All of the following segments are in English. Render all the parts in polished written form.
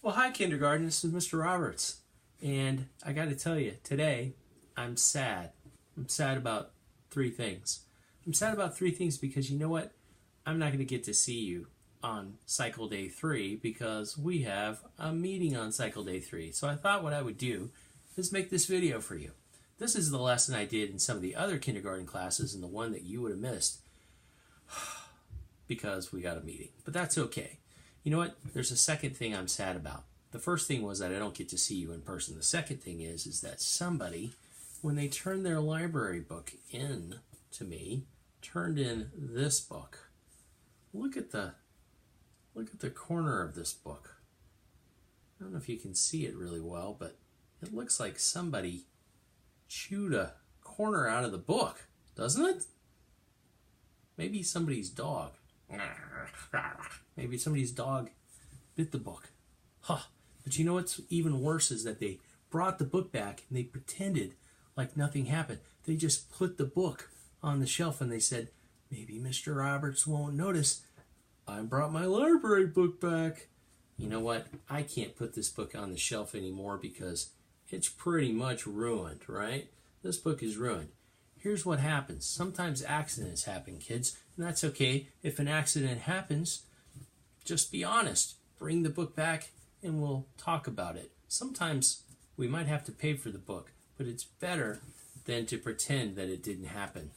Well, hi, kindergarten. This is Mr. Roberts. And I got to tell you, today, I'm sad. I'm sad about three things. I'm sad about three things because you know what? I'm not going to get to see you on cycle day 3 because we have a meeting on cycle day 3. So I thought what I would do is make this video for you. This is the lesson I did in some of the other kindergarten classes and the one that you would have missed because we got a meeting. But that's okay. You know what? There's a second thing I'm sad about. The first thing was that I don't get to see you in person. The second thing is that somebody, when they turned their library book in to me, turned in this book. Look at the corner of this book. I don't know if you can see it really well, but it looks like somebody chewed a corner out of the book, doesn't it? Maybe somebody's dog. Maybe somebody's dog bit the book. Huh. But you know what's even worse is that they brought the book back and they pretended like nothing happened. They just put the book on the shelf and they said, maybe Mr. Roberts won't notice. I brought my library book back. You know what? I can't put this book on the shelf anymore because it's pretty much ruined, right? This book is ruined. Here's what happens. Sometimes accidents happen, kids, and that's okay. If an accident happens, just be honest. Bring the book back and we'll talk about it. Sometimes we might have to pay for the book, but it's better than to pretend that it didn't happen.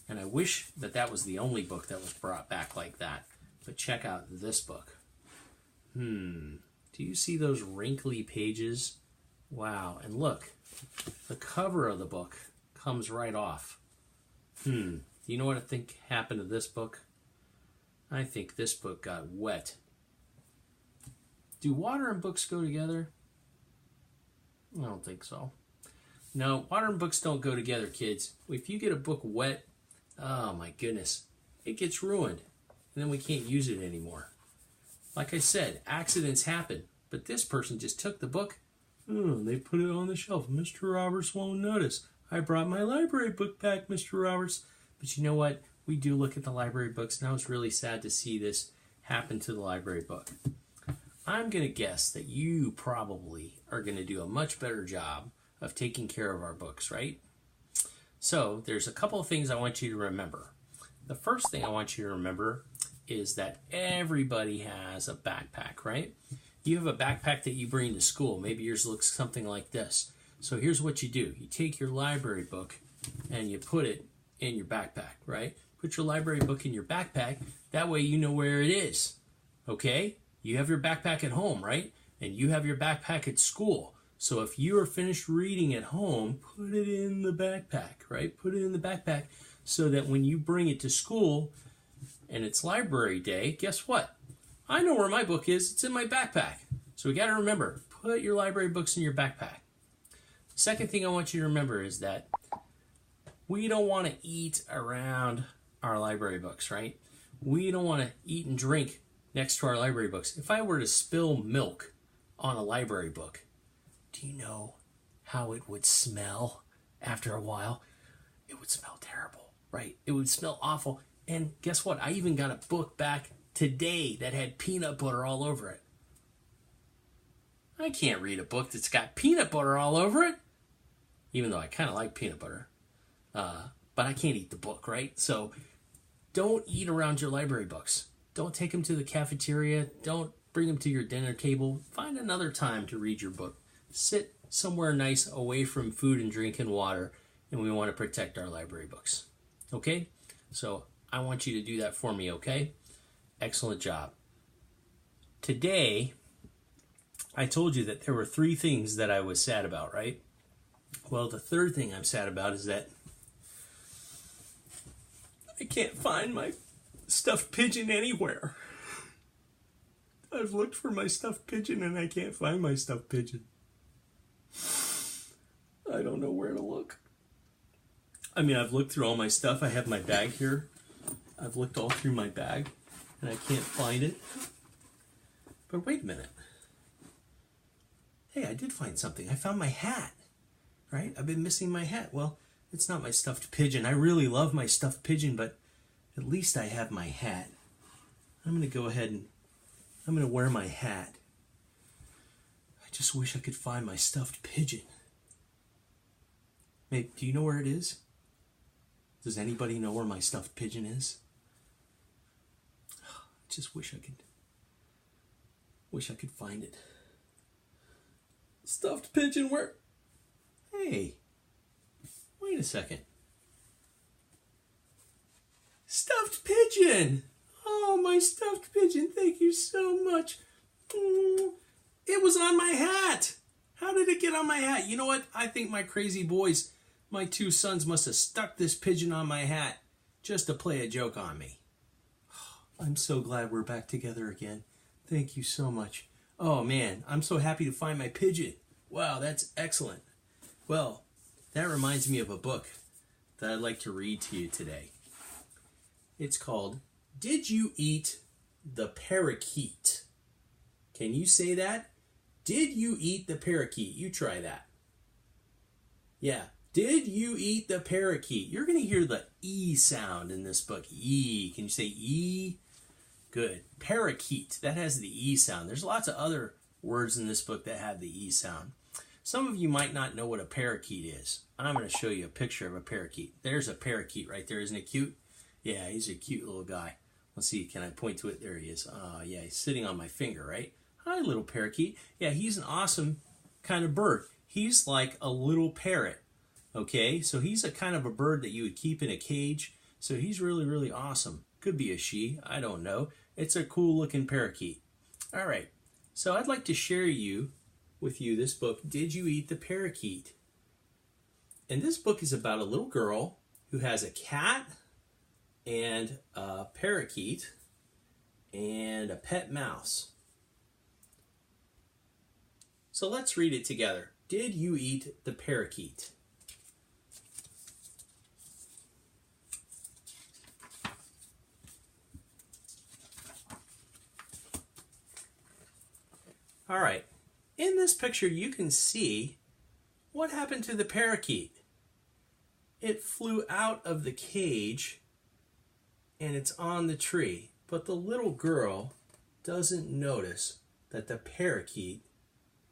And I wish that that was the only book that was brought back like that. But check out this book. Do you see those wrinkly pages? Wow, and look, the cover of the book comes right off. Do you know what I think happened to this book? I think this book got wet. Do water and books go together? I don't think so. No, water and books don't go together, kids. If you get a book wet, oh my goodness, it gets ruined. And then we can't use it anymore. Like I said, accidents happen. But this person just took the book. They put it on the shelf. Mr. Roberts won't notice. I brought my library book back, Mr. Roberts. But you know what? We do look at the library books, and I was really sad to see this happen to the library book. I'm going to guess that you probably are going to do a much better job of taking care of our books, right? So there's a couple of things I want you to remember. The first thing I want you to remember is that everybody has a backpack, right? You have a backpack that you bring to school. Maybe yours looks something like this. So here's what you do. You take your library book and you put it in your backpack, right? Put your library book in your backpack. That way you know where it is, okay? You have your backpack at home, right? And you have your backpack at school. So if you are finished reading at home, put it in the backpack, right? Put it in the backpack so that when you bring it to school and it's library day, guess what? I know where my book is. It's in my backpack. So we got to remember, put your library books in your backpack. Second thing I want you to remember is that we don't want to eat around our library books, right? We don't want to eat and drink next to our library books. If I were to spill milk on a library book, do you know how it would smell after a while? It would smell terrible, right? It would smell awful. And guess what? I even got a book back today that had peanut butter all over it. I can't read a book that's got peanut butter all over it, even though I kind of like peanut butter. But I can't eat the book, right? So don't eat around your library books. Don't take them to the cafeteria. Don't bring them to your dinner table. Find another time to read your book. Sit somewhere nice away from food and drink and water, and we want to protect our library books. Okay? So I want you to do that for me, okay? Excellent job. Today, I told you that there were 3 things that I was sad about, right? Well, the third thing I'm sad about is that I can't find my stuffed pigeon anywhere. I've looked for my stuffed pigeon and I can't find my stuffed pigeon. I don't know where to look. I mean, I've looked through all my stuff. I have my bag here. I've looked all through my bag and I can't find it. But wait a minute. Hey, I did find something. I found my hat, right? I've been missing my hat. Well, it's not my stuffed pigeon. I really love my stuffed pigeon, but at least I have my hat. I'm going to go ahead and I'm going to wear my hat. just wish I could find my stuffed pigeon. Maybe, do you know where it is? Does anybody know where my stuffed pigeon is? I just wish I could find it. Stuffed pigeon, where? Hey, wait a second. Stuffed pigeon! Oh, my stuffed pigeon, thank you so much. It was on my hat. How did it get on my hat? You know what? I think my crazy boys, my two sons, must have stuck this pigeon on my hat just to play a joke on me. I'm so glad we're back together again. Thank you so much. Oh man, I'm so happy to find my pigeon. Wow, that's excellent. Well, that reminds me of a book that I'd like to read to you today. It's called Did You Eat the Parakeet? Can you say that? Did you eat the parakeet? You try that. Yeah. Did you eat the parakeet? You're going to hear the E sound in this book. E. Can you say E? Good. Parakeet. That has the E sound. There's lots of other words in this book that have the E sound. Some of you might not know what a parakeet is. I'm going to show you a picture of a parakeet. There's a parakeet right there. Isn't it cute? Yeah, he's a cute little guy. Let's see. Can I point to it? There he is. Yeah, he's sitting on my finger, right? Hi, little parakeet. Yeah, he's an awesome kind of bird. He's like a little parrot. Okay, so he's a kind of a bird that you would keep in a cage. So he's really, really awesome. Could be a she. I don't know. It's a cool looking parakeet. All right. So I'd like to share with you this book, Did You Eat the Parakeet? And this book is about a little girl who has a cat and a parakeet and a pet mouse. So let's read it together. Did you eat the parakeet? All right, in this picture you can see what happened to the parakeet. It flew out of the cage and it's on the tree, but the little girl doesn't notice that the parakeet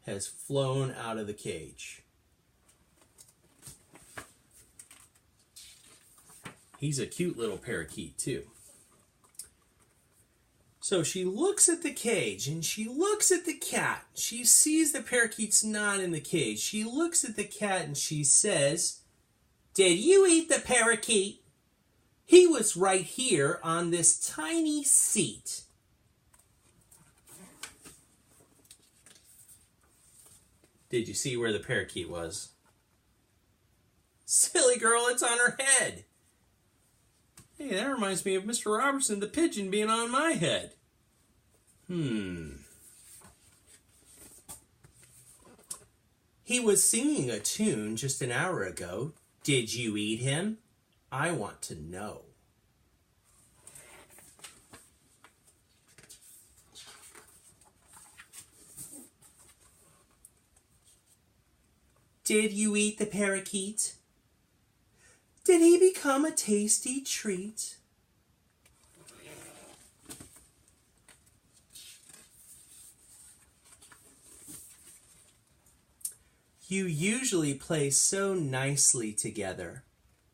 has flown out of the cage. He's a cute little parakeet too. So she looks at the cage and she looks at the cat. She sees the parakeet's not in the cage. She looks at the cat and she says, "Did you eat the parakeet? He was right here on this tiny seat." Did you see where the parakeet was? Silly girl, it's on her head. Hey, that reminds me of Mr. Robertson the pigeon being on my head. He was singing a tune just an hour ago. Did you eat him? I want to know. Did you eat the parakeet? Did he become a tasty treat? You usually play so nicely together.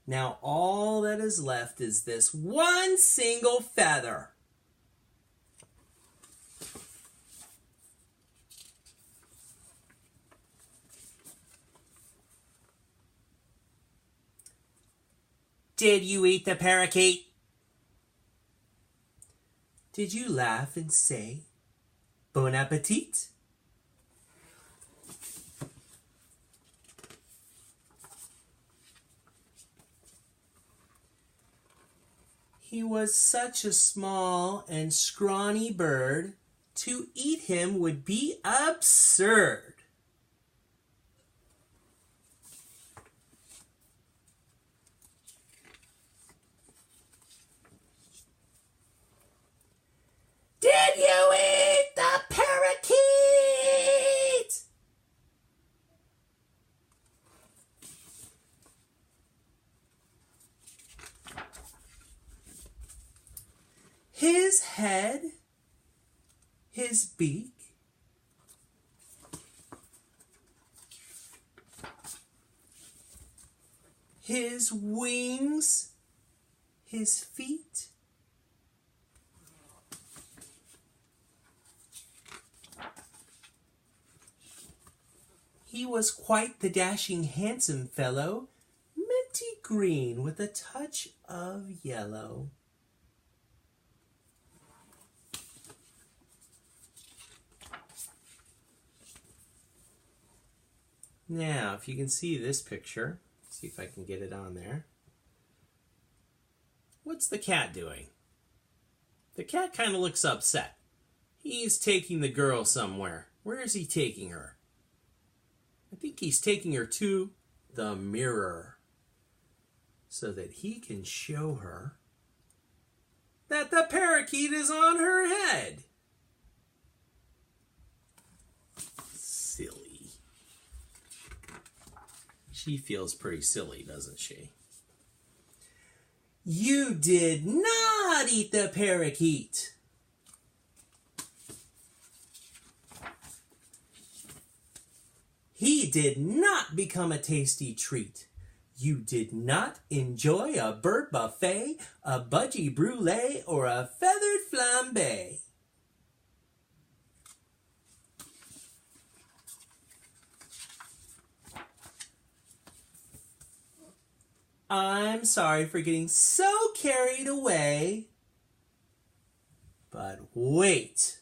Now all that is left is this one single feather. Did you eat the parakeet? Did you laugh and say, "Bon appetit"? He was such a small and scrawny bird, to eat him would be absurd. Did you eat the parakeet? His head, his beak, his wings, his feet. He was quite the dashing, handsome fellow, minty green with a touch of yellow. Now, if you can see this picture, see if I can get it on there. What's the cat doing? The cat kind of looks upset. He's taking the girl somewhere. Where is he taking her? I think he's taking her to the mirror so that he can show her that the parakeet is on her head. Silly. She feels pretty silly, doesn't she? You did not eat the parakeet. He did not become a tasty treat. You did not enjoy a bird buffet, a budgie brulee, or a feathered flambe. I'm sorry for getting so carried away. But wait.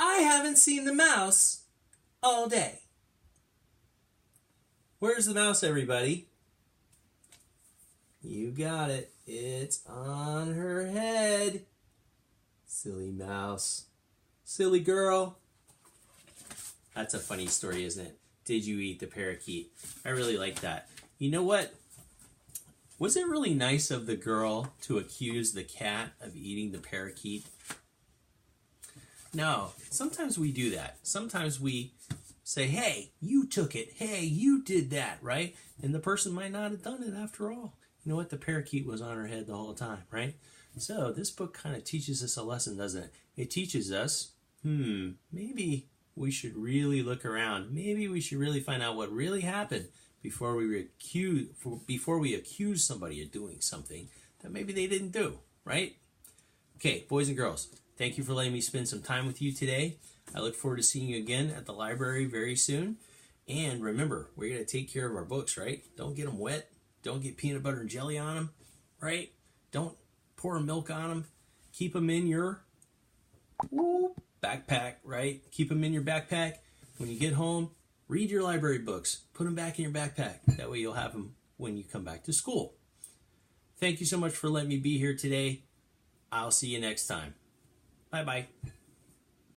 I haven't seen the mouse all day. Where's the mouse, everybody? You got it. It's on her head. Silly mouse. Silly girl. That's a funny story, isn't it? Did you eat the parakeet? I really like that. You know what? Was it really nice of the girl to accuse the cat of eating the parakeet? No, sometimes we do that. Sometimes we say, hey, you took it. Hey, you did that, right? And the person might not have done it after all. You know what? The parakeet was on her head the whole time, right? So this book kind of teaches us a lesson, doesn't it? It teaches us, maybe we should really look around. Maybe we should really find out what really happened before we accuse somebody of doing something that maybe they didn't do, right? Okay, boys and girls, thank you for letting me spend some time with you today. I look forward to seeing you again at the library very soon. And remember, we're going to take care of our books, right? Don't get them wet. Don't get peanut butter and jelly on them, right? Don't pour milk on them. Keep them in your backpack, right? Keep them in your backpack. When you get home, read your library books. Put them back in your backpack. That way you'll have them when you come back to school. Thank you so much for letting me be here today. I'll see you next time. Bye-bye.